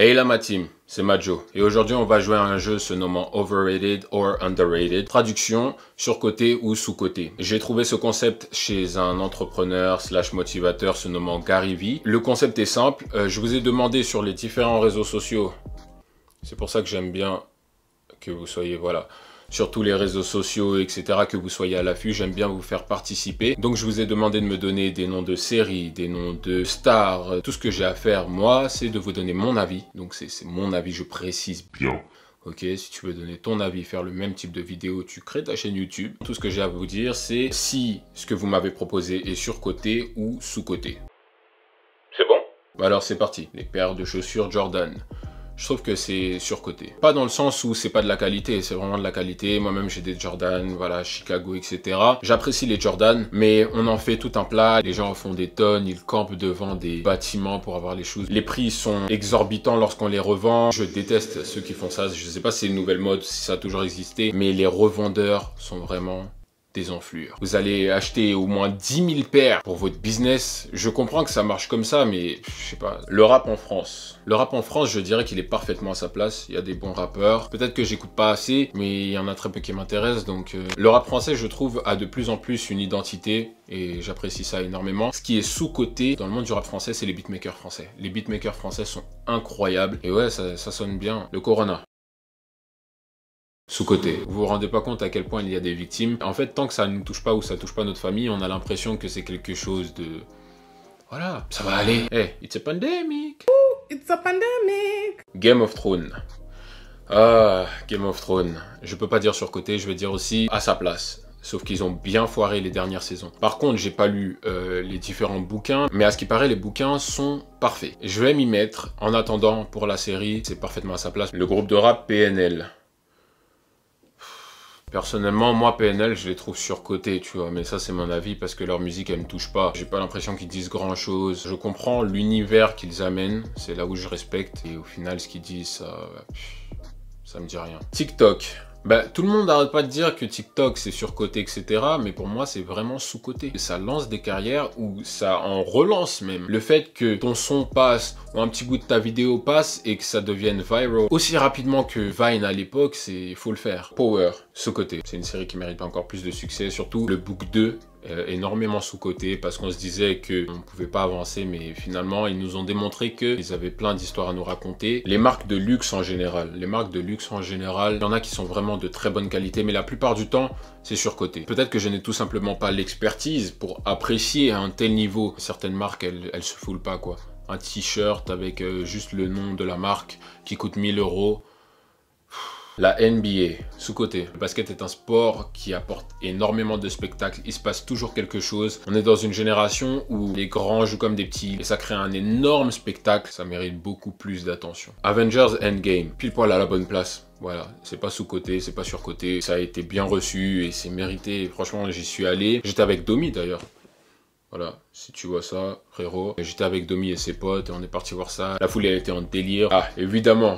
Hey là ma team, c'est Majo et aujourd'hui on va jouer à un jeu se nommant Overrated or Underrated, traduction surcoté ou sous-coté. J'ai trouvé ce concept chez un entrepreneur slash motivateur se nommant Gary Vee. Le concept est simple, je vous ai demandé sur les différents réseaux sociaux, c'est pour ça que j'aime bien que vous soyez, voilà, sur tous les réseaux sociaux, etc., que vous soyez à l'affût, j'aime bien vous faire participer. Donc je vous ai demandé de me donner des noms de séries, des noms de stars. Tout ce que j'ai à faire, moi, c'est de vous donner mon avis. Donc c'est mon avis, je précise bien. Ok, si tu veux donner ton avis, faire le même type de vidéo, tu crées ta chaîne YouTube. Tout ce que j'ai à vous dire, c'est si ce que vous m'avez proposé est surcoté ou sous-coté. C'est bon? Alors c'est parti. Les paires de chaussures Jordan. Je trouve que c'est surcoté. Pas dans le sens où c'est pas de la qualité, c'est vraiment de la qualité. Moi-même j'ai des Jordan, voilà, Chicago, etc. J'apprécie les Jordan, mais on en fait tout un plat. Les gens en font des tonnes, ils campent devant des bâtiments pour avoir les choses. Les prix sont exorbitants lorsqu'on les revend. Je déteste ceux qui font ça. Je sais pas si c'est une nouvelle mode, si ça a toujours existé, mais les revendeurs sont vraiment des enflures. Vous allez acheter au moins 10 000 paires pour votre business. Je comprends que ça marche comme ça, mais je sais pas. Le rap en France. Le rap en France, je dirais qu'il est parfaitement à sa place. Il y a des bons rappeurs. Peut-être que j'écoute pas assez, mais il y en a très peu qui m'intéressent. Donc le rap français, je trouve, a de plus en plus une identité et j'apprécie ça énormément. Ce qui est sous-coté dans le monde du rap français, c'est les beatmakers français. Les beatmakers français sont incroyables. Et ouais, ça sonne bien. Le Corona. Sous-coté. Vous vous rendez pas compte à quel point il y a des victimes. En fait, tant que ça ne nous touche pas ou ça touche pas notre famille, on a l'impression que c'est quelque chose de... Voilà, ça va aller. Hey, it's a pandemic. Ooh, it's a pandemic. Game of Thrones. Ah, Game of Thrones. Je peux pas dire surcoté, je vais dire aussi à sa place. Sauf qu'ils ont bien foiré les dernières saisons. Par contre, j'ai pas lu les différents bouquins, mais à ce qui paraît, les bouquins sont parfaits. Je vais m'y mettre. En attendant, pour la série, c'est parfaitement à sa place. Le groupe de rap PNL. Personnellement, moi, PNL, je les trouve surcotés, tu vois. Mais ça, c'est mon avis parce que leur musique, elle me touche pas. J'ai pas l'impression qu'ils disent grand chose. Je comprends l'univers qu'ils amènent. C'est là où je respecte. Et au final, ce qu'ils disent, ça me dit rien. TikTok. Bah, tout le monde n'arrête pas de dire que TikTok c'est surcoté, etc. Mais pour moi, c'est vraiment sous-coté. Ça lance des carrières ou ça en relance même. Le fait que ton son passe ou un petit bout de ta vidéo passe et que ça devienne viral aussi rapidement que Vine à l'époque, faut le faire. Power, sous-coté. C'est une série qui mérite encore plus de succès. Surtout le Book 2. Énormément sous-coté parce qu'on se disait qu'on ne pouvait pas avancer, mais finalement ils nous ont démontré qu'ils avaient plein d'histoires à nous raconter. Les marques de luxe en général, il y en a qui sont vraiment de très bonne qualité, mais la plupart du temps c'est surcoté. Peut-être que je n'ai tout simplement pas l'expertise pour apprécier à un tel niveau. Certaines marques elles se foulent pas quoi. Un t-shirt avec juste le nom de la marque qui coûte 1000 €. La NBA, sous-coté. Le basket est un sport qui apporte énormément de spectacles. Il se passe toujours quelque chose. On est dans une génération où les grands jouent comme des petits et ça crée un énorme spectacle. Ça mérite beaucoup plus d'attention. Avengers Endgame, pile poil à la bonne place. Voilà, c'est pas sous-coté, c'est pas surcoté. Ça a été bien reçu et c'est mérité. Franchement, j'y suis allé. J'étais avec Domi d'ailleurs. Voilà, si tu vois ça, frérot. J'étais avec Domi et ses potes et on est parti voir ça. La foule, elle était en délire. Ah, évidemment.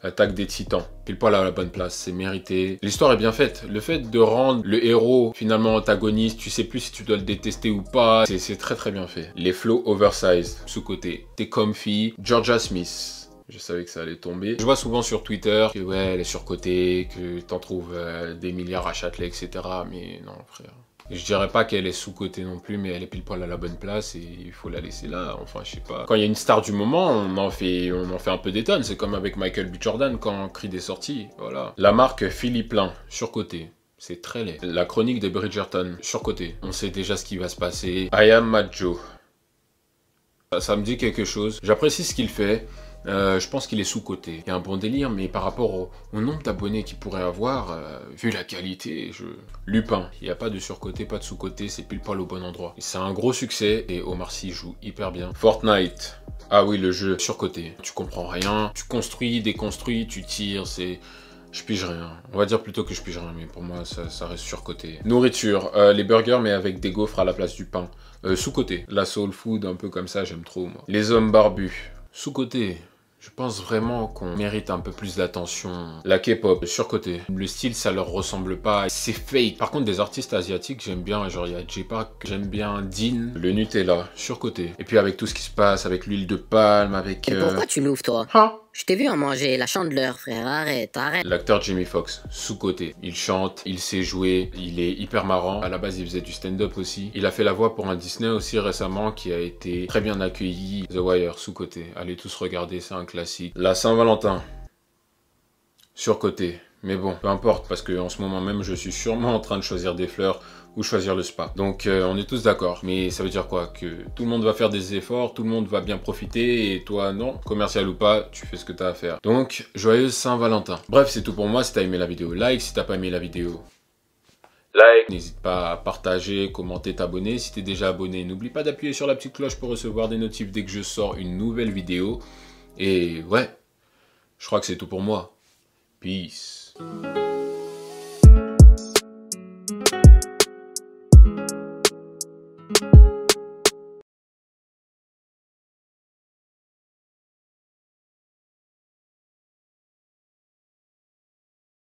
Attaque des Titans, pile poil à la bonne place, c'est mérité. L'histoire est bien faite. Le fait de rendre le héros finalement antagoniste, tu sais plus si tu dois le détester ou pas, c'est très très bien fait. Les flows oversized, sous-côté. T'es comfy. Georgia Smith. Je savais que ça allait tomber. Je vois souvent sur Twitter que ouais, elle est surcotée, que t'en trouves des milliards à Châtelet, etc. Mais non, frère. Je dirais pas qu'elle est sous-cotée non plus, mais elle est pile poil à la bonne place et il faut la laisser là. Enfin, je sais pas. Quand il y a une star du moment, on en fait un peu des tonnes. C'est comme avec Michael B. Jordan quand Creed est sorti. Voilà. La marque Philippe Plein, surcotée. C'est très laid. La chronique des Bridgerton, surcotée. On sait déjà ce qui va se passer. I Am Majo. Ça me dit quelque chose. J'apprécie ce qu'il fait. Je pense qu'il est sous-coté. Il y a un bon délire, mais par rapport au nombre d'abonnés qu'il pourrait avoir, vu la qualité, Lupin. Il n'y a pas de surcoté, pas de sous-coté, c'est pile poil au bon endroit. C'est un gros succès et Omar Sy joue hyper bien. Fortnite. Ah oui, le jeu surcoté. Tu comprends rien. Tu construis, déconstruis, tu tires, je pige rien. On va dire plutôt que je pige rien, mais pour moi, ça reste surcoté. Nourriture. Les burgers, mais avec des gaufres à la place du pain. Sous-coté. La soul food, un peu comme ça, j'aime trop, moi. Les hommes barbus. Sous-coté. Je pense vraiment qu'on mérite un peu plus d'attention. La K-pop, surcoté. Le style, ça leur ressemble pas. C'est fake. Par contre, des artistes asiatiques, j'aime bien. Genre, il y a J-Park, j'aime bien Dean. Le Nutella, surcoté. Et puis avec tout ce qui se passe, avec l'huile de palme, avec... Et pourquoi tu m'ouvres, toi? Ah, Je t'ai vu en manger la chandeleur, frère. Arrête, arrête. L'acteur Jamie Foxx, sous-coté. Il chante, il sait jouer, il est hyper marrant. À la base, il faisait du stand-up aussi. Il a fait la voix pour un Disney aussi récemment qui a été très bien accueilli. The Wire, sous-coté. Allez tous regarder, c'est un classique. La Saint-Valentin, surcoté. Mais bon, peu importe, parce qu'en ce moment même, je suis sûrement en train de choisir des fleurs ou choisir le spa. Donc on est tous d'accord. Mais ça veut dire quoi? Que tout le monde va faire des efforts, tout le monde va bien profiter, et toi non, commercial ou pas, tu fais ce que tu as à faire. Donc, joyeuse Saint-Valentin. Bref, c'est tout pour moi. Si t'as aimé la vidéo, like. Si t'as pas aimé la vidéo, like. N'hésite pas à partager, commenter, t'abonner. Si t'es déjà abonné, n'oublie pas d'appuyer sur la petite cloche pour recevoir des notifs dès que je sors une nouvelle vidéo. Et ouais, je crois que c'est tout pour moi. Peace.